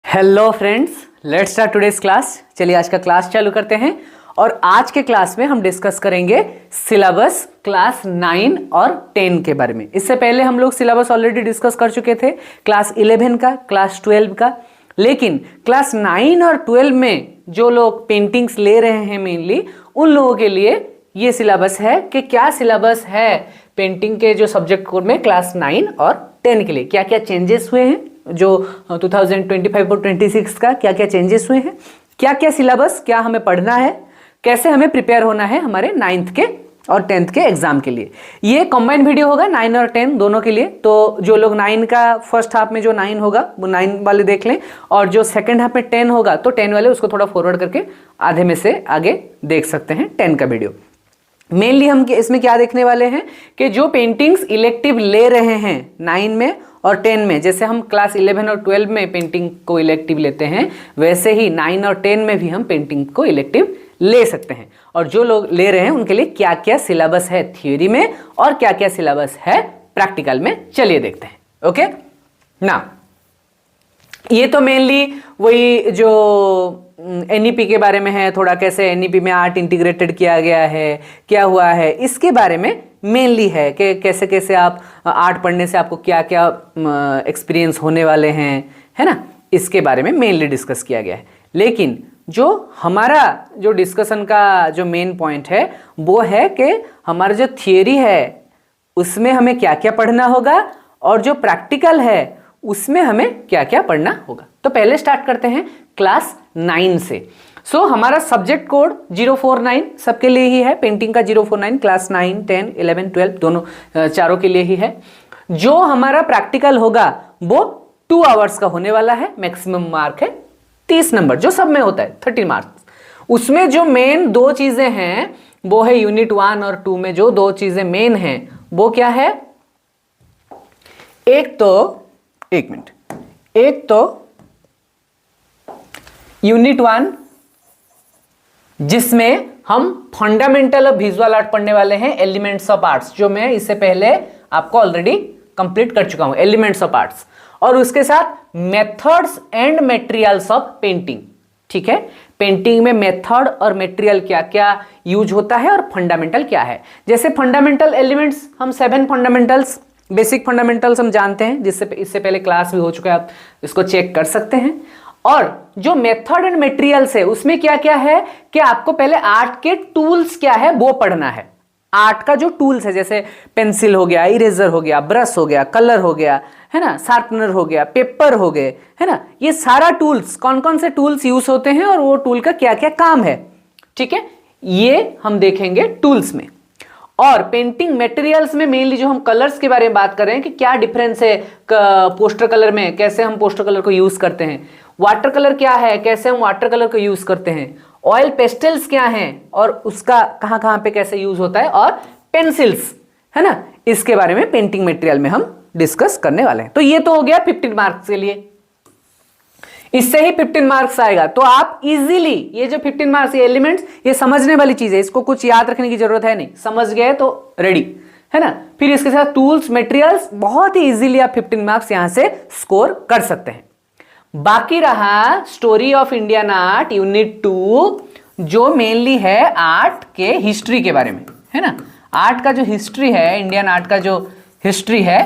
Hello friends, let's start today's class. चलिए आज का क्लास चालू करते हैं और आज के क्लास में हम डिस्कस करेंगे सिलेबस क्लास 9 और 10 के बारे में। इससे पहले हम लोग सिलेबस ऑलरेडी डिस्कस कर चुके थे क्लास 11 का, क्लास 12 का। लेकिन क्लास 9 और 12 में जो लोग पेंटिंग्स ले रहे हैं मेनली उन लोगों के लिए ये सिलेबस है कि क्या सिलेबस है पेंटिंग के जो सब्जेक्ट कोड में क्लास 9 और 10 के लिए, क्या क्या चेंजेस हुए हैं, जो 2025 और 26 का क्या क्या चेंजेस हुए हैं, क्या क्या सिलेबस, क्या हमें पढ़ना है, कैसे हमें प्रिपेयर होना है हमारे 9th के और 10th के एग्जाम के लिए। ये कंबाइंड वीडियो होगा 9 और 10 दोनों के लिए। तो जो लोग 9 का फर्स्ट हाफ में जो 9 होगा वो 9 वाले देख लें, और जो सेकंड हाफ में 10 होगा तो 10 वाले उसको थोड़ा फॉरवर्ड करके आधे में से आगे देख सकते हैं 10 का वीडियो। मेनली हम इसमें क्या देखने वाले हैं कि जो पेंटिंग्स इलेक्टिव ले रहे हैं 9 में और 10 में, जैसे हम क्लास 11 और 12 में पेंटिंग को इलेक्टिव लेते हैं, वैसे ही 9 और 10 में भी हम पेंटिंग को इलेक्टिव ले सकते हैं। और जो लोग ले रहे हैं उनके लिए क्या क्या सिलेबस है थियोरी में और क्या क्या सिलेबस है प्रैक्टिकल में, चलिए देखते हैं। ओके ना, ये तो मेनली वही जो एनईपी के बारे में है, थोड़ा कैसे एनईपी में आर्ट इंटीग्रेटेड किया गया है, क्या हुआ है, इसके बारे में मेनली है कि कैसे कैसे आप आर्ट पढ़ने से आपको क्या क्या एक्सपीरियंस होने वाले हैं, है ना, इसके बारे में मेनली डिस्कस किया गया है। लेकिन जो हमारा जो डिस्कशन का जो मेन पॉइंट है वो है कि हमारा जो थियोरी है उसमें हमें क्या क्या पढ़ना होगा और जो प्रैक्टिकल है उसमें हमें क्या क्या पढ़ना होगा। तो पहले स्टार्ट करते हैं क्लास 9 से। सो हमारा सब्जेक्ट कोड 049 सबके लिए ही है, पेंटिंग का 049 क्लास 9, 10, 11, 12 दोनों चारों के लिए ही है। जो हमारा प्रैक्टिकल होगा वो 2 आवर्स का होने वाला है, मैक्सिमम मार्क है 30 नंबर, जो सब में होता है 30 मार्क्स। उसमें जो मेन 2 चीजें हैं वो है यूनिट 1 और 2 में जो 2 चीजें मेन हैं वो क्या है, एक तो यूनिट 1 जिसमें हम फंडामेंटल ऑफ विजुअल आर्ट पढ़ने वाले हैं, एलिमेंट्स ऑफ आर्ट्स, जो मैं इससे पहले आपको ऑलरेडी कंप्लीट कर चुका हूं, एलिमेंट्स ऑफ आर्ट्स, और उसके साथ methods and materials of painting. ठीक है, पेंटिंग में मेथड और मटेरियल क्या क्या यूज होता है और फंडामेंटल क्या है। जैसे फंडामेंटल एलिमेंट्स हम 7 फंडामेंटल्स, बेसिक फंडामेंटल्स हम जानते हैं, जिससे इससे पहले क्लास भी हो चुका है, आप इसको चेक कर सकते हैं। और जो मेथड एंड मटेरियल्स है उसमें क्या क्या है कि आपको पहले आर्ट के टूल्स क्या है वो पढ़ना है। आर्ट का जो टूल्स है जैसे पेंसिल हो गया, इरेजर हो गया, ब्रश हो गया, कलर हो गया, है ना, शार्पनर हो गया, पेपर हो गए, है ना, ये सारा टूल्स, कौन कौन से टूल्स यूज होते हैं और वो टूल का क्या क्या काम है। ठीक है, ये हम देखेंगे टूल्स में। और पेंटिंग मटेरियल्स में मेनली जो हम कलर्स के बारे में बात कर रहे हैं कि क्या डिफरेंस है पोस्टर कलर में, कैसे हम पोस्टर कलर को यूज करते हैं, वाटर कलर क्या है, कैसे हम वाटर कलर को यूज करते हैं, ऑयल पेस्टल्स क्या हैं और उसका कहां कहां पे कैसे यूज होता है, और पेंसिल्स, है ना, इसके बारे में पेंटिंग मटेरियल में हम डिस्कस करने वाले हैं। तो ये तो हो गया 15 मार्क्स के लिए, इससे ही 15 मार्क्स आएगा। तो आप इजीली ये जो 15 मार्क्स, ये एलिमेंट्स, ये समझने वाली चीज है, इसको कुछ याद रखने की जरूरत है नहीं, समझ गए तो रेडी, है ना। फिर इसके साथ टूल्स, मटेरियल्स, बहुत ही इजीली आप 15 मार्क्स यहां से स्कोर कर सकते हैं। बाकी रहा story of Indian art unit 2, जो मेनली है आर्ट के हिस्ट्री के बारे में, है ना, आर्ट का जो हिस्ट्री है, इंडियन आर्ट का जो हिस्ट्री है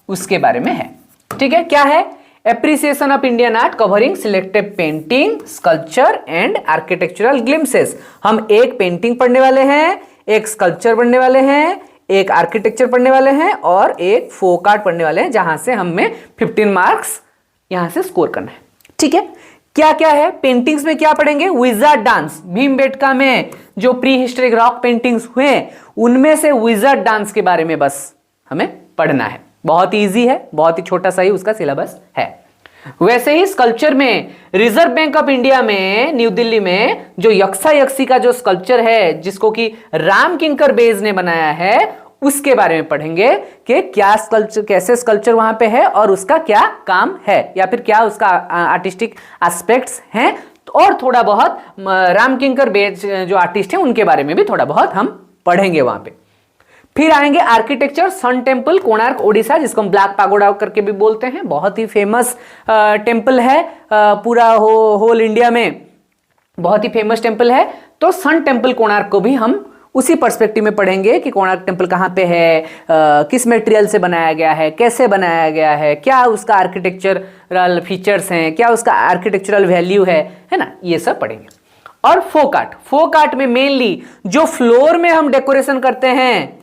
उसके बारे में है। ठीक है, क्या है, appreciation of Indian art covering selected painting, sculpture and architectural glimpses. हम एक पेंटिंग पढ़ने वाले हैं, एक स्कल्पचर पढ़ने वाले हैं, एक आर्किटेक्चर पढ़ने वाले हैं और एक फोक आर्ट पढ़ने वाले हैं, जहां से हमें 15 मार्क्स यहां से स्कोर करना है। ठीक है, क्या क्या है पेंटिंग्स में, क्या पढ़ेंगे, विजार्ड डांस, भीमबेटका में जो प्री हिस्टोरिक रॉक पेंटिंग्स हुए उनमें से विजार्ड डांस के बारे में बस हमें पढ़ना है। बहुत इजी है, बहुत ही छोटा सा ही उसका सिलेबस है। वैसे ही स्कल्पचर में रिजर्व बैंक ऑफ इंडिया में न्यू दिल्ली में जो यक्षा यक्षी का जो स्कल्पचर है जिसको कि राम किंकर बेज ने बनाया है, उसके बारे में पढ़ेंगे कि क्या स्कल्पचर, कैसे स्कल्पचर वहां पे है और उसका क्या काम है, या फिर क्या उसका आर्टिस्टिक एस्पेक्ट्स हैं, और थोड़ा बहुत राम किंकर बेज जो आर्टिस्ट हैं उनके बारे में भी थोड़ा बहुत हम पढ़ेंगे वहां पे। फिर आएंगे architecture, sun temple Konark Odisha, जिसको हम ब्लैक पैगोडा करके भी बोलते हैं, बहुत ही फेमस टेम्पल है, पूरा होल इंडिया में बहुत ही फेमस टेम्पल है। तो सन टेम्पल कोणार्क को भी हम उसी पर्सपेक्टिव में पढ़ेंगे कि कोणार्क टेम्पल कहाँ पे है, किस मटेरियल से बनाया गया है, कैसे बनाया गया है, क्या उसका आर्किटेक्चरल फीचर्स हैं, क्या उसका आर्किटेक्चरल वैल्यू है ना, ये सब पढ़ेंगे। और फोक आर्ट, फोक आर्ट में मेनली जो फ्लोर में हम डेकोरेशन करते हैं,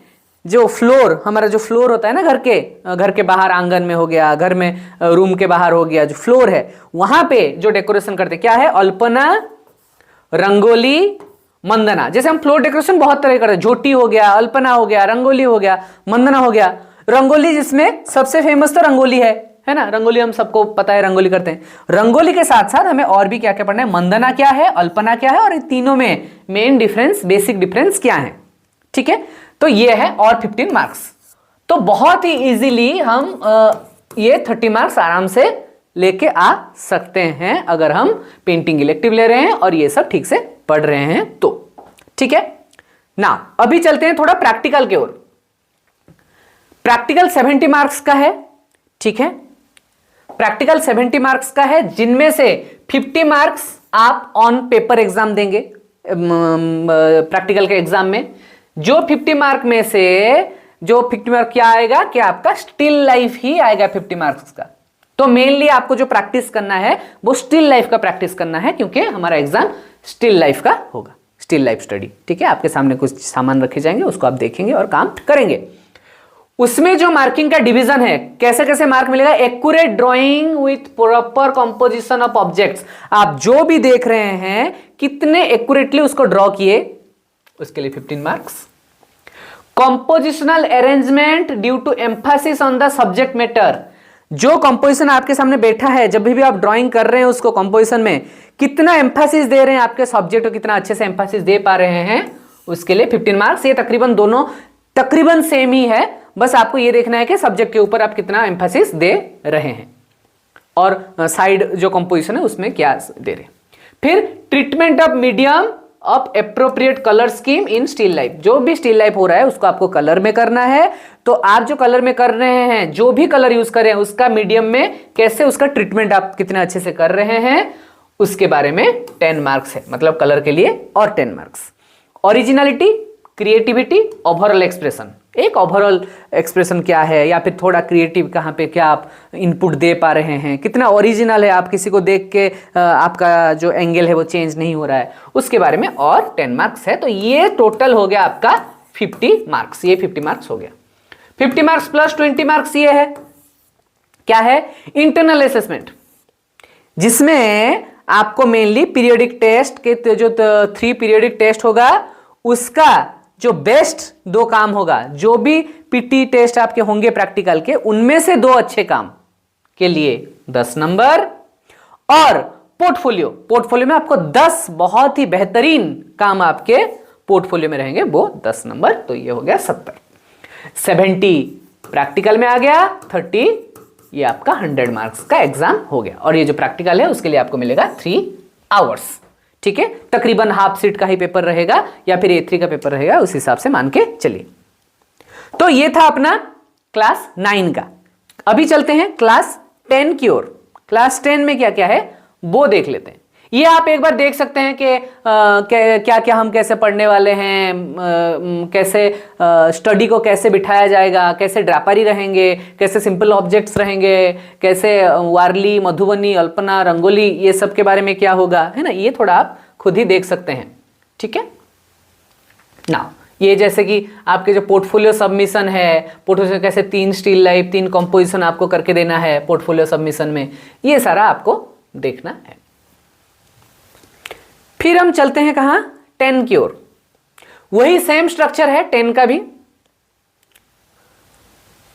जो फ्लोर हमारा जो फ्लोर होता है ना घर के बाहर आंगन में हो गया, घर में रूम के बाहर हो गया, जो फ्लोर है वहां पे जो डेकोरेशन करते क्या है, अल्पना, रंगोली, मंदना। जैसे हम फ्लोर डेकोरेशन बहुत तरह करते हैं, झोटी हो गया, अल्पना हो गया, रंगोली हो गया, मंदना हो गया। रंगोली जिसमें सबसे फेमस तो रंगोली है ना, रंगोली हम सबको पता है, रंगोली करते हैं। रंगोली के साथ साथ हमें और भी क्या क्या पढ़ना है, मंदना क्या है, अल्पना क्या है, और इन तीनों में मेन डिफरेंस, बेसिक डिफरेंस क्या है, ठीक है। तो ये है और 15 मार्क्स। तो बहुत ही इजीली हम ये 30 मार्क्स आराम से लेके आ सकते हैं अगर हम पेंटिंग इलेक्टिव ले रहे हैं और ये सब ठीक से पढ़ रहे हैं तो, ठीक है ना। अभी चलते हैं थोड़ा प्रैक्टिकल की ओर। प्रैक्टिकल 70 मार्क्स का है, ठीक है, प्रैक्टिकल 70 मार्क्स का है, जिनमें से 50 मार्क्स आप ऑन पेपर एग्जाम देंगे प्रैक्टिकल के एग्जाम में। जो 50 मार्क में से जो 50 मार्क क्या आएगा कि आपका स्टिल लाइफ ही आएगा 50 मार्क्स का। तो मेनली आपको जो प्रैक्टिस करना है वो स्टिल लाइफ का प्रैक्टिस करना है, क्योंकि हमारा एग्जाम स्टिल लाइफ का होगा, स्टिल लाइफ स्टडी, ठीक है। आपके सामने कुछ सामान रखे जाएंगे, उसको आप देखेंगे और काम करेंगे। उसमें जो मार्किंग का डिवीजन है, कैसे कैसे मार्क मिलेगा, accurate drawing with proper composition of objects. आप जो भी देख रहे हैं कितने एक्यूरेटली उसको ड्रॉ किए, उसके लिए 15 marks. Compositional arrangement due to emphasis on the subject matter. जो कंपोजिशन आपके सामने बैठा है, जब भी आप ड्राइंग कर रहे हैं उसको कंपोजिशन में कितना एम्फासिस दे रहे हैं आपके सब्जेक्ट को, कितना अच्छे से एम्फासिस दे पा रहे हैं, उसके लिए 15 मार्क्स। ये तकरीबन दोनों तकरीबन सेम ही है, बस आपको ये देखना है कि सब्जेक्ट के ऊपर आप कितना एम्फासिस दे रहे हैं और साइड जो कंपोजिशन है उसमें क्या दे रहे हैं। फिर treatment of medium of appropriate colour scheme in still life. जो भी स्टिल लाइफ हो रहा है उसको आपको कलर में करना है, तो आप जो कलर में कर रहे हैं, जो भी कलर यूज करें उसका मीडियम में कैसे उसका ट्रीटमेंट आप कितने अच्छे से कर रहे हैं, उसके बारे में 10 मार्क्स है, मतलब कलर के लिए और 10 marks. Originality, creativity, overall expression. एक ओवरऑल एक्सप्रेशन क्या है, या फिर थोड़ा क्रिएटिव कहाँ पे क्या आप इनपुट दे पा रहे हैं, कितना ओरिजिनल है, आप किसी को देख के आपका जो एंगल है वो चेंज नहीं हो रहा है, उसके बारे में और 10 मार्क्स है। तो ये टोटल हो गया आपका 50 मार्क्स। ये 50 मार्क्स हो गया। 50 मार्क्स प्लस 20 मार्क्स ये है, क्या है, इंटरनल असेसमेंट, जिसमें आपको मेनली पीरियोडिक टेस्ट के जो 3 पीरियोडिक टेस्ट होगा उसका जो बेस्ट 2 काम होगा। जो भी पीटी टेस्ट आपके होंगे प्रैक्टिकल के, उनमें से 2 अच्छे काम के लिए 10 नंबर, और पोर्टफोलियो, पोर्टफोलियो में आपको 10 बहुत ही बेहतरीन काम आपके पोर्टफोलियो में रहेंगे, वो 10 नंबर। तो ये हो गया 70। 70 प्रैक्टिकल में आ गया, 30 ये आपका 100 मार्क्स का एग्जाम हो गया। और ये जो प्रैक्टिकल है उसके लिए आपको मिलेगा 3 आवर्स, ठीक है। तकरीबन हाफ सीट का ही पेपर रहेगा या फिर A3 का पेपर रहेगा, उस हिसाब से मान के चलिए। तो ये था अपना क्लास 9 का। अभी चलते हैं क्लास 10 की ओर। क्लास 10 में क्या क्या है वो देख लेते हैं। ये आप एक बार देख सकते हैं कि क्या क्या हम कैसे पढ़ने वाले हैं, कैसे स्टडी को कैसे बिठाया जाएगा, कैसे ड्रापरी रहेंगे, कैसे सिंपल ऑब्जेक्ट्स रहेंगे, कैसे वारली, मधुबनी, अल्पना, रंगोली, ये सब के बारे में क्या होगा, है ना। ये थोड़ा आप खुद ही देख सकते हैं, ठीक है ना। ये जैसे कि आपके जो पोर्टफोलियो सबमिशन है, पोर्टफोलियो कैसे 3 स्टिल लाइफ, 3 कंपोजिशन आपको करके देना है पोर्टफोलियो सबमिशन में, ये सारा आपको देखना है। फिर हम चलते हैं कहां, 10 की ओर। वही सेम स्ट्रक्चर है 10 का भी,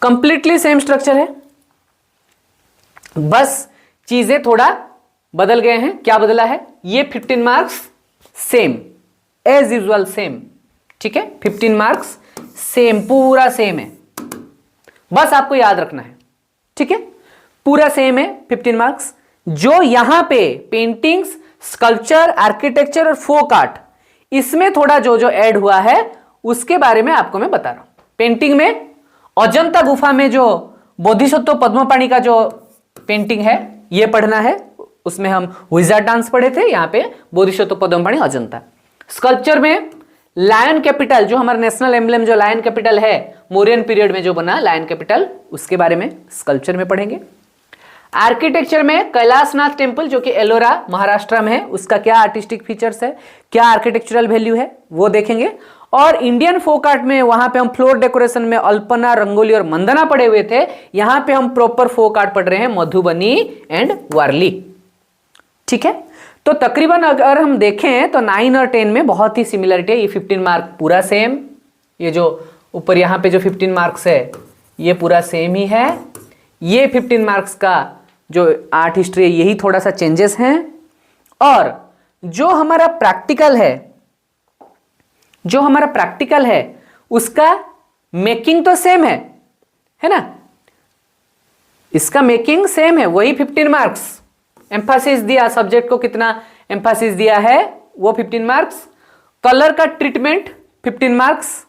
कंप्लीटली सेम स्ट्रक्चर है, बस चीजें थोड़ा बदल गए हैं। क्या बदला है, ये 15 marks same as usual same, ठीक है। 15 मार्क्स सेम, पूरा सेम है, बस आपको याद रखना है, ठीक है। पूरा सेम है 15 मार्क्स। जो यहां पे पेंटिंग्स, स्कल्पचर, आर्किटेक्चर और फोक आर्ट, इसमें थोड़ा जो जो ऐड हुआ है उसके बारे में आपको मैं बता रहा हूं, पेंटिंग में अजंता गुफा में जो बोधिसत्व पद्मपाणि का जो पेंटिंग है ये पढ़ना है, उसमें हम विजार्ड डांस पढ़े थे, यहाँ पे बोधिसत्व पद्मपाणि अजंता। स्कल्पचर में लायन कैपिटल, जो हमारा नेशनल एम्ब्लेम जो लायन कैपिटल है मौर्यन पीरियड में जो बना लायन कैपिटल, उसके बारे में स्कल्पचर में पढ़ेंगे। आर्किटेक्चर में कैलाशनाथ टेम्पल जो कि एलोरा महाराष्ट्र में है, उसका क्या आर्टिस्टिक फीचर्स है, क्या आर्किटेक्चरल वैल्यू है, वो देखेंगे। और इंडियन फोक आर्ट में वहां पे हम फ्लोर डेकोरेशन में अल्पना, रंगोली और मंदना पढ़े हुए थे, यहां पे हम प्रॉपर फोक आर्ट पढ़ रहे हैं मधुबनी एंड वारली। ठीक है, तो तकरीबन अगर हम देखें तो 9 और 10 में बहुत ही सिमिलरिटी है। ये 15 मार्क पूरा सेम, ये जो ऊपर यहाँ पे जो 15 मार्क्स है ये पूरा सेम ही है। ये 15 मार्क्स का जो आर्ट हिस्ट्री है यही थोड़ा सा चेंजेस हैं। और जो हमारा प्रैक्टिकल है उसका मेकिंग तो सेम है ना, इसका मेकिंग सेम है, वही 15 मार्क्स। एम्फासिस दिया, सब्जेक्ट को कितना एम्फासिस दिया है वो 15 मार्क्स। कलर का ट्रीटमेंट 15 मार्क्स।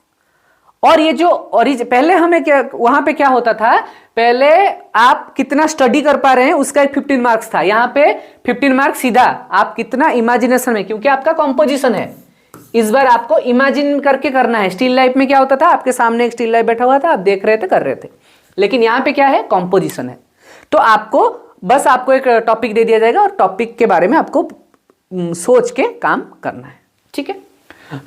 और ये जो पहले हमें क्या वहां पे क्या होता था, पहले आप कितना स्टडी कर पा रहे हैं उसका एक 15 मार्क्स था, यहां पे 15 मार्क्स सीधा आप कितना इमेजिनेशन में, क्योंकि आपका कॉम्पोजिशन है, इस बार आपको इमेजिन करके करना है। स्टिल लाइफ में क्या होता था, आपके सामने एक स्टिल लाइफ बैठा हुआ था, आप देख रहे थे, कर रहे थे, लेकिन यहां पे क्या है, कॉम्पोजिशन है। तो आपको एक टॉपिक दे दिया जाएगा और टॉपिक के बारे में आपको सोच के काम करना है। ठीक है,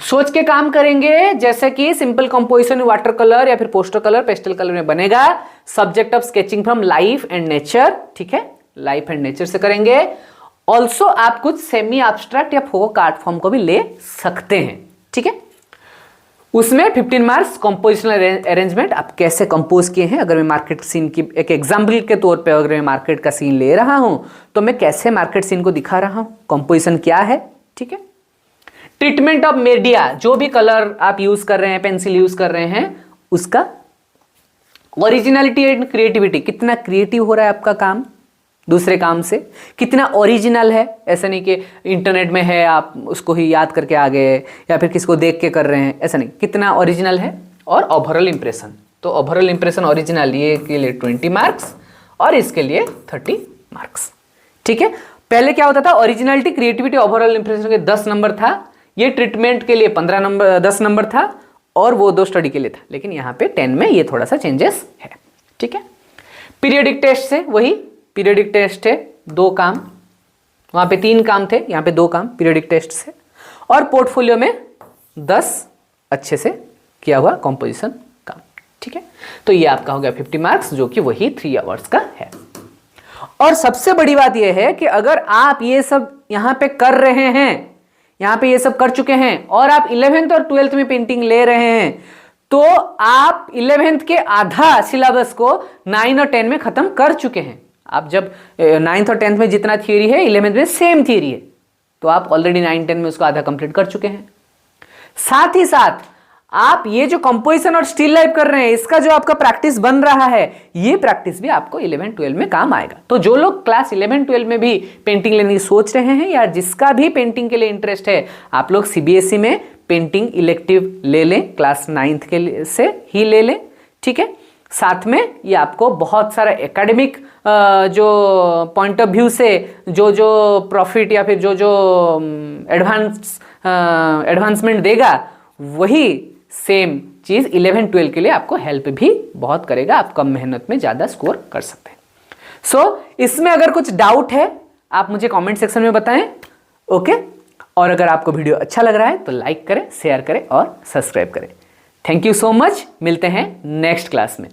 सोच के काम करेंगे, जैसे कि सिंपल कंपोजिशन वाटर कलर या फिर पोस्टर कलर, पेस्टल कलर में बनेगा। Subject of sketching from life and nature, ठीक है, लाइफ एंड नेचर से करेंगे। ऑल्सो आप कुछ सेमी एब्स्ट्रैक्ट या फोक आर्ट फॉर्म को भी ले सकते हैं। ठीक है, उसमें 15 मार्क्स कंपोजिशनल अरेंजमेंट, आप कैसे कंपोज किए हैं। अगर मैं मार्केट सीन की एक एग्जाम्पल के तौर पे अगर मैं मार्केट का सीन ले रहा हूं तो मैं कैसे मार्केट सीन को दिखा रहा हूं, कंपोजिशन क्या है। ठीक है, ट्रीटमेंट ऑफ मीडिया, जो भी कलर आप यूज कर रहे हैं, पेंसिल यूज कर रहे हैं, उसका ओरिजिनलिटी एंड क्रिएटिविटी, कितना क्रिएटिव हो रहा है आपका काम दूसरे काम से, कितना ओरिजिनल है। ऐसा नहीं कि इंटरनेट में है आप उसको ही याद करके आ गए या फिर किसको देख के कर रहे हैं, ऐसा नहीं, कितना ओरिजिनल है। और ओवरऑल इंप्रेशन, तो ओवरऑल इंप्रेशन ओरिजिनल ये के लिए 20 मार्क्स और इसके लिए 30 मार्क्स। ठीक है, पहले क्या होता था, ओरिजिनलिटी, क्रिएटिविटी, ओवरऑल इंप्रेशन के 10 नंबर था, ये ट्रीटमेंट के लिए 10 नंबर था और वो 2 स्टडी के लिए था, लेकिन यहाँ पे 10 में ये थोड़ा सा चेंजेस है। ठीक है, पीरियडिक टेस्ट से वही पीरियडिक टेस्ट है, 2 काम, वहां पे 3 काम थे, यहाँ पे 2 काम पीरियडिक टेस्ट से। और पोर्टफोलियो में 10 अच्छे से किया हुआ कंपोजिशन काम। ठीक है, तो ये आपका हो गया 50 मार्क्स, जो कि वही 3 आवर्स का है। और सबसे बड़ी बात यह है कि अगर आप ये सब यहाँ पे कर रहे हैं, यहाँ पे ये सब कर चुके हैं और आप 11th और 12th में पेंटिंग ले रहे हैं, तो आप 11th के आधा सिलेबस को 9 और 10 में खत्म कर चुके हैं। आप जब 9th और 10th में जितना थियरी है 11th में सेम थियरी है, तो आप ऑलरेडी 9-10 में उसको आधा कंप्लीट कर चुके हैं। साथ ही साथ आप ये जो कंपोजिशन और स्टिल लाइफ कर रहे हैं, इसका जो आपका प्रैक्टिस बन रहा है, ये प्रैक्टिस भी आपको 11-12 में काम आएगा। तो जो लोग क्लास 11-12 में भी पेंटिंग लेने की सोच रहे हैं या जिसका भी पेंटिंग के लिए इंटरेस्ट है, आप लोग CBSE में पेंटिंग इलेक्टिव ले लें, क्लास 9th के से ही ले लें। ठीक है, साथ में ये आपको बहुत सारा एकेडमिक जो पॉइंट ऑफ व्यू से जो प्रॉफिट या फिर जो एडवांसमेंट देगा, वही सेम चीज़ 11-12 के लिए आपको हेल्प भी बहुत करेगा, आप कम मेहनत में ज़्यादा स्कोर कर सकते हैं। सो इसमें अगर कुछ डाउट है आप मुझे कमेंट सेक्शन में बताएं। ओके, और अगर आपको वीडियो अच्छा लग रहा है तो लाइक करें, शेयर करें और सब्सक्राइब करें। थैंक यू सो मच, मिलते हैं नेक्स्ट क्लास में।